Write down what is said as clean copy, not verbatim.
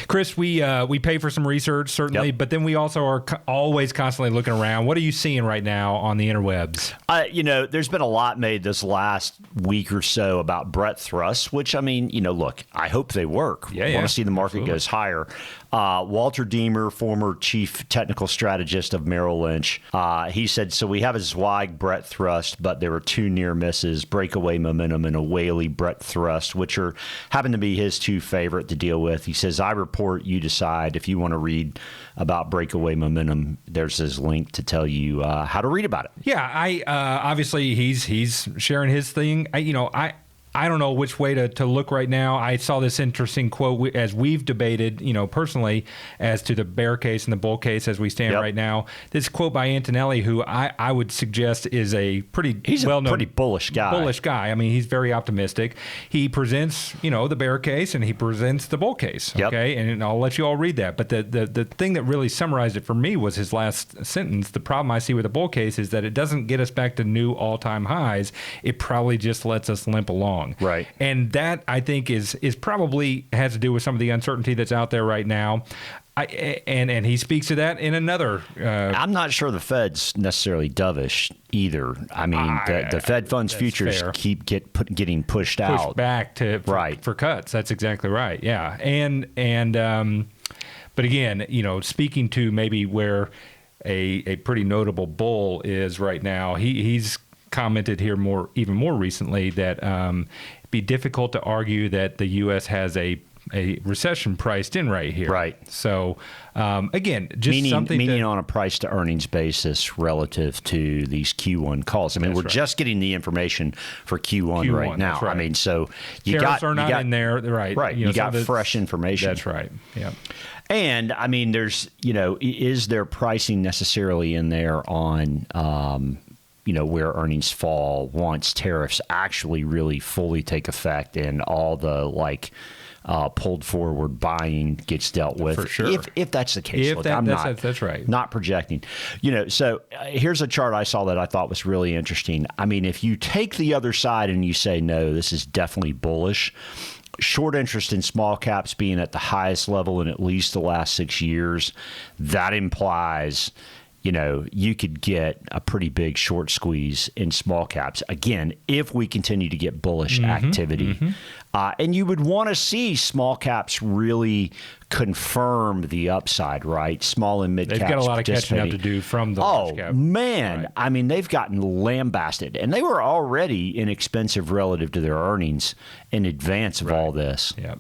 Chris, we pay for some research, certainly, but then we also are always constantly looking around. What are you seeing right now on the interwebs? There's been a lot made this last week or so about breadth thrusts, which, look, I hope they work. I want to see the market goes higher. Walter Deemer, former chief technical strategist of Merrill Lynch, he said, so we have a Zweig breadth thrust, but there were two near misses, breakaway momentum and a Whaley breadth thrust, which happen to be his two favorite to deal with. He says, I report, you decide. If you want to read about breakaway momentum, there's his link to tell you how to read about it. Yeah, obviously he's sharing his thing. I don't know which way to look right now. I saw this interesting quote as we've debated, personally, as to the bear case and the bull case as we stand right now. This quote by Antonelli, who I would suggest is a pretty well-known, pretty bullish guy. Bullish guy. I mean, he's very optimistic. He presents, the bear case and he presents the bull case. Okay, and I'll let you all read that. But the thing that really summarized it for me was his last sentence. The problem I see with the bull case is that it doesn't get us back to new all-time highs. It probably just lets us limp along. Right. And that, I think, is probably has to do with some of the uncertainty that's out there right now. And he speaks to that in another. I'm not sure the Fed's necessarily dovish either. I mean, the Fed funds futures keep getting pushed out. Back for cuts. That's exactly right. Yeah. And but again, speaking to maybe where a pretty notable bull is right now, he's commented here even more recently that it'd be difficult to argue that the U.S. has a recession priced in right here. Right. So, again, just meaning on a price to earnings basis relative to these Q1 calls. I mean, we're just getting the information for Q1 right now. Right. I mean, so tariffs are not in there. Right. Right. You got fresh information. That's right. Yeah. And I mean, there's, is there pricing necessarily in there on, where earnings fall once tariffs actually really fully take effect and all the pulled forward buying gets dealt with. For sure. If that's the case. That's right. Not projecting. So here's a chart I saw that I thought was really interesting. I mean, if you take the other side and you say, no, this is definitely bullish, short interest in small caps being at the highest level in at least the last 6 years, that implies you could get a pretty big short squeeze in small caps, again, if we continue to get bullish activity. And you would want to see small caps really confirm the upside, right? Small and mid caps. They've got a lot of catching up to do from the large cap. Oh, man. Right. I mean, they've gotten lambasted. And they were already inexpensive relative to their earnings in advance of all this. Yeah.